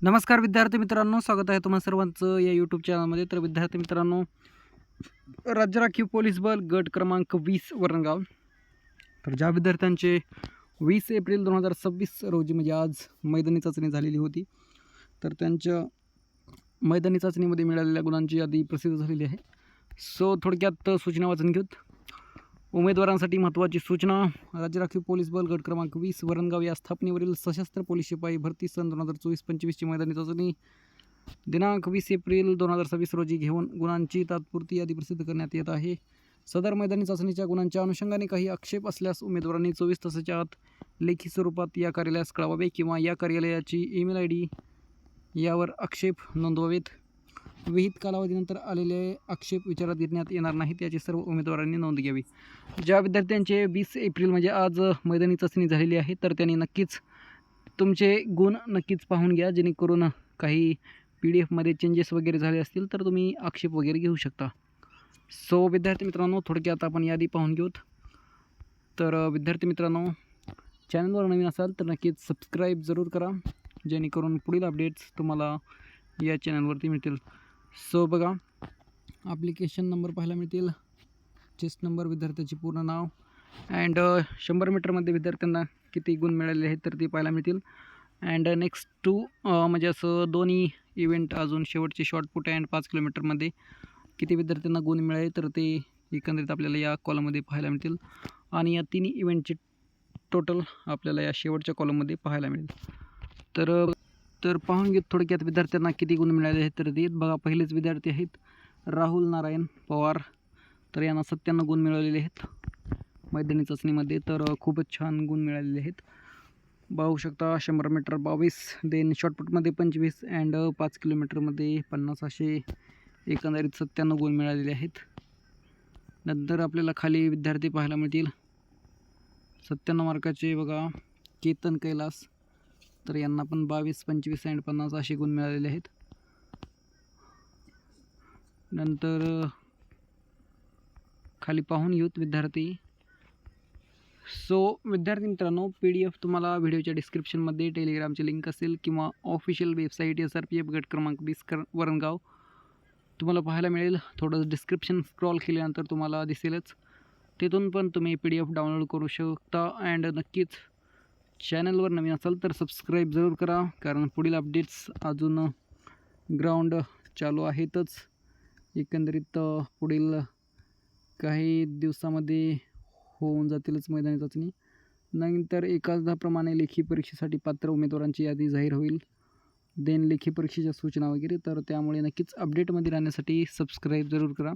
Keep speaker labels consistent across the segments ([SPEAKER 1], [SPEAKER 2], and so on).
[SPEAKER 1] नमस्कार विद्यार्थी मित्रांनो, स्वागत आहे तुम्हा सर्वांचं या यूट्यूब चॅनलमध्ये. तर विद्यार्थी मित्रांनो, राज्य राखीव पोलीस बल गट क्रमांक 20 वरणगाव. तर ज्या विद्यार्थ्यांचे 20 एप्रिल 2026 रोजी म्हणजे आज मैदानी चाचणी झालेली होती, तर त्यांच्या मैदानी चाचणीमध्ये मिळालेल्या गुणांची यादी प्रसिद्ध झालेली आहे. सो थोडक्यात सूचना वाचून घेऊत. उमेदवारांसाठी महत्त्वाची सूचना. राज्य राखीव पोलीस बल गट क्रमांक 20 वरणगाव या स्थापनेवरील सशस्त्र पोलीस शिपाई भरती सन 2024-25ची मैदानी चाचणी दिनांक 20 एप्रिल 2026 रोजी घेऊन गुणांची तात्पुरती यादी प्रसिद्ध करण्यात येत आहे. सदर मैदानी चाचणीच्या गुणांच्या अनुषंगाने काही आक्षेप असल्यास उमेदवारांनी 24 तासाच्या आत लेखी स्वरूपात या कार्यालयास कळवावे किंवा या कार्यालयाची ईमेल ID यावर आक्षेप नोंदवावेत. विहित कालावधीनंतर आलेले आक्षेप विचारात घेण्यात येणार नाहीत याची सर्व उमेदवारांनी नोंद घ्यावी. ज्या विद्यार्थ्यांचे 20 एप्रिल म्हणजे आज मैदानी चाचणी झालेली आहे, तर त्यांनी नक्कीच तुमचे गुण नक्कीच पाहून घ्या, जेणेकरून काही PDF चेंजेस वगैरे झाले असतील तर तुम्ही आक्षेप वगैरे घेऊ शकता. सो विद्यार्थी मित्रांनो, थोडक्यात आपण यादी पाहून घेऊत. तर विद्यार्थी मित्रांनो, चॅनलवर नवीन असाल तर नक्कीच सबस्क्राईब जरूर करा, जेणेकरून पुढील अपडेट्स तुम्हाला या चॅनलवरती मिळतील. सो बघा, ॲप्लिकेशन नंबर पाहायला मिळतील, चेस्ट नंबर, विद्यार्थ्याचे पूर्ण नाव अँड 100 मीटरमध्ये विद्यार्थ्यांना किती गुण मिळाले आहेत तर ते पाहायला मिळतील. अँड नेक्स्ट टू म्हणजे असं दोन्ही इव्हेंट अजून शेवटचे शॉर्टपुट अँड 5 किलोमीटरमध्ये किती विद्यार्थ्यांना गुण मिळाले तर ते एकंदरीत आपल्याला या कॉलममध्ये पाहायला मिळतील. आणि या तिन्ही इव्हेंटचे टोटल आपल्याला या शेवटच्या कॉलममध्ये पाहायला मिळेल. तर पाहून घेत थोडक्यात विद्यार्थ्यांना किती गुण मिळाले आहेत तर ते बघा. पहिलेच विद्यार्थी आहेत राहुल नारायण पवार, तर यांना 97 गुण मिळालेले आहेत मैदानी चाचणीमध्ये. तर खूपच छान गुण मिळालेले आहेत. पाहू शकता 100 मीटर 22, देन शॉर्टपुटमध्ये 25 अँड 5 किलोमीटरमध्ये 50 असे एकंदरीत 97 गुण मिळालेले आहेत. नंतर आपल्याला खाली विद्यार्थी पाहायला मिळतील 97 मार्काचे बघा. केतन कैलास, तर यांना पण 22, 25 अँड 50 असे गुण मिळालेले आहेत. नंतर खाली पाहून घेऊत विद्यार्थी. सो विद्यार्थी मित्रांनो, PDF तुम्हाला व्हिडिओच्या डिस्क्रिप्शनमध्ये टेलिग्रामची लिंक असेल किंवा ऑफिशियल वेबसाईट SRPF गट क्रमांक 20 वरणगाव तुम्हाला पाहायला मिळेल. थोडं डिस्क्रिप्शन स्क्रॉल केल्यानंतर तुम्हाला दिसेलच, तिथून पण तुम्ही PDF डाउनलोड करू शकता. अँड नक्कीच चॅनलवर नवीन असाल तर सबस्क्राईब जरूर करा, कारण पुढील अपडेट्स अजून ग्राउंड चालू आहेतच. एकंदरीत पुढील काही दिवसामध्ये होऊन जातीलच मैदानी चाचणी. नंतर एकाचदाप्रमाणे लेखी परीक्षेसाठी पात्र उमेदवारांची यादी जाहीर होईल, देन लेखी परीक्षेच्या सूचना वगैरे. तर त्यामुळे नक्कीच अपडेटमध्ये राहण्यासाठी सबस्क्राईब जरूर करा.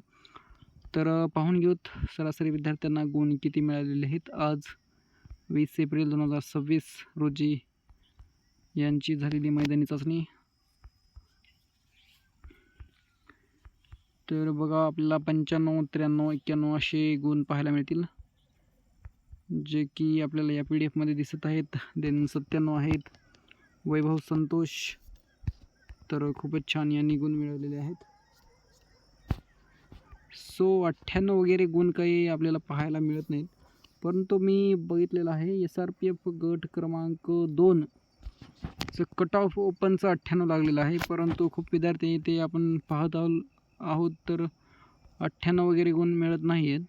[SPEAKER 1] तर पाहून घेऊत सरासरी विद्यार्थ्यांना गुण किती मिळालेले आहेत आज 20 एप्रिल 2026 रोजी यांची झालेली मैदानी चाचणी. तर बघा, आपल्याला 95, 93, 91 असे गुण पाहायला मिळतील, जे की आपल्याला या PDF दिसत आहेत. देन 97 आहेत वैभव संतोष, तर खूपच छान यांनी गुण मिळवलेले आहेत. सो 98 वगैरे गुण काही आपल्याला पाहायला मिळत नाहीत, परंतु मी बघितलेलं आहे SRPF गट क्रमांक 2 कट ऑफ ओपनचं 98 लागलेलं आहे, परंतु खूप विद्यार्थी ते आपण पाहत आहोत तर 98 वगैरे गुण मिळत नाही आहेत.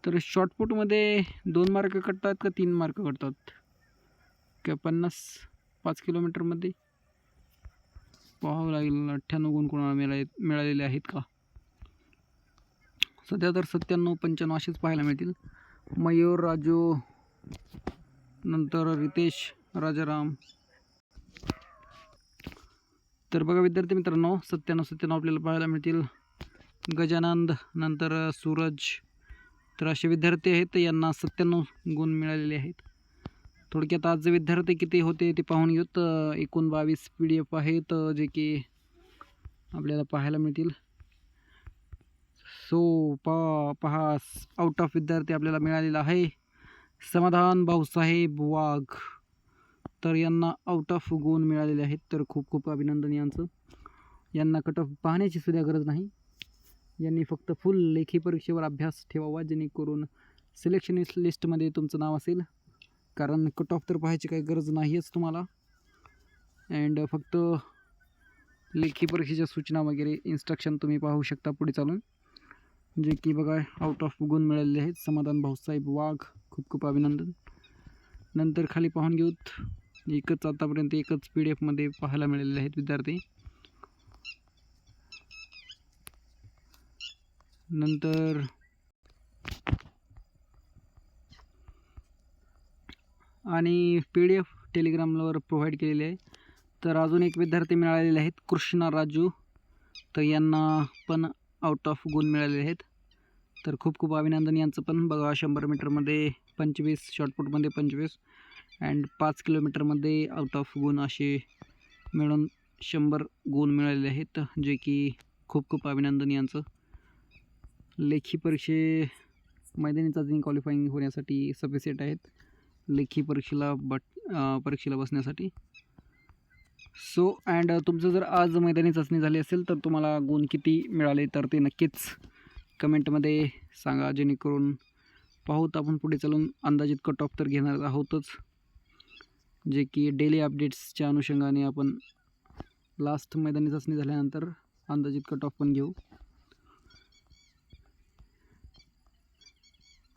[SPEAKER 1] तर शॉर्टपुटमध्ये 2 मार्क कटतात का 3 मार्क कटतात का 50 5 किलोमीटरमध्ये पाहावं लागेल 98 गुण कोणाला मिळालेले आहेत का. सध्या तर 97, 95 असेच पाहायला मिळतील. मयूर राजू, नंतर रितेश राजाराम. तर बघा विद्यार्थी मित्रांनो, 97 आपल्याला पाहायला मिळतील. गजानंद, नंतर सूरज, तर असे विद्यार्थी आहेत यांना 97 गुण मिळालेले आहेत. थोडक्यात आज विद्यार्थी किती होते ते पाहून घेऊत. एकूण 22 PDF आहेत जे की आपल्याला पाहायला मिळतील. सो पहा आउट ऑफ विद्यार्थी आपल्याला मिळालेला आहे समाधान भाऊसाहेब वाघ, तर यांना आउट ऑफ गुण मिळालेले आहेत. तर खूप खूप अभिनंदन यांचं. यांना कट ऑफ पाहण्याची सुद्धा गरज नाही, यांनी फक्त फुल लेखी परीक्षेवर अभ्यास ठेवावा, जेणेकरून सिलेक्शन लिस्टमध्ये तुमचं नाव असेल. कारण कट ऑफ तर पाहायची काही गरज नाहीच तुम्हाला. अँड फक्त लेखी परीक्षेच्या सूचना वगैरे इन्स्ट्रक्शन तुम्ही पाहू शकता पुढे चालून, जे की बघा आउट ऑफ गुण मिळालेले आहेत. समाधान भाऊसाहेब वाघ, खूप खूप अभिनंदन. नंतर खाली पाहून घेऊत, आतापर्यंत एकच PDF मध्ये पाहायला मिळालेले आहेत विद्यार्थी. नंतर आणि PDF टेलिग्रामवर प्रोव्हाइड केलेले आहे. तर अजून एक विद्यार्थी मिळालेले आहेत, कृष्णा राजू. तर यांना पण आउट ऑफ गुण मिळालेले आहेत. तर खूप खूप अभिनंदन यांचं पण. बघा 100 मीटरमध्ये 25, शॉर्टपुटमध्ये 25 अँड 5 किलोमीटरमध्ये आउट ऑफ गुण असे मिळून 100 गुण मिळालेले आहेत, जे की खूप खूप अभिनंदन यांचं. लेखी मैदानी चाचणी क्वालिफाईंग होण्यासाठी सगळे सेट आहेत लेखी परीक्षेला बसण्यासाठी. सो अँड तुमचं जर आज मैदानी चाचणी झाली असेल तर तुम्हाला गुण किती मिळाले तर ते नक्कीच कमेंटमध्ये सांगा, जेणेकरून पाहूत आपण पुढे चालून अंदाजित कट ऑफ तर घेणार आहोतच, जे की डेली अपडेट्सच्या अनुषंगाने आपण लास्ट मैदानी चाचणी झाल्यानंतर अंदाजित कट ऑफ पण घेऊ.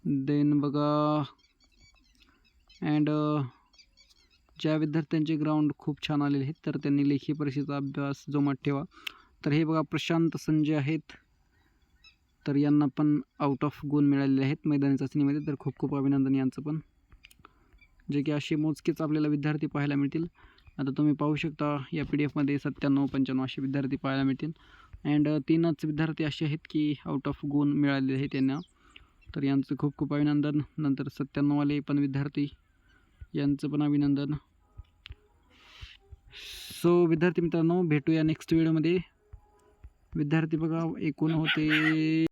[SPEAKER 1] देन बघा अँड ज्या विद्यार्थ्यांचे ग्राउंड खूप छान आलेले आहेत तर त्यांनी लेखी परीक्षेचा अभ्यास जोमात ठेवा. तर हे बघा प्रशांत संजय आहेत, तर यांना पण आउट ऑफ गुण मिळालेले आहेत मैदानी चाचणीमध्ये. तर खूप खूप अभिनंदन यांचं पण, जे की असे मोजकेच आपल्याला विद्यार्थी पाहायला मिळतील. आता तुम्ही पाहू शकता या PDF मध्ये 97, 95 असे विद्यार्थी पाहायला मिळतील. अँड 3च विद्यार्थी असे आहेत की आउट ऑफ गुण मिळालेले आहेत त्यांना, तर यांचं खूप खूप अभिनंदन. नंतर 97 वाले पण विद्यार्थी, यांचं पण अभिनंदन. सो विद्यार्थी मित्रांनो, भेटूया नेक्स्ट व्हिडिओमध्ये. विद्यार्थी बघा एकूण होते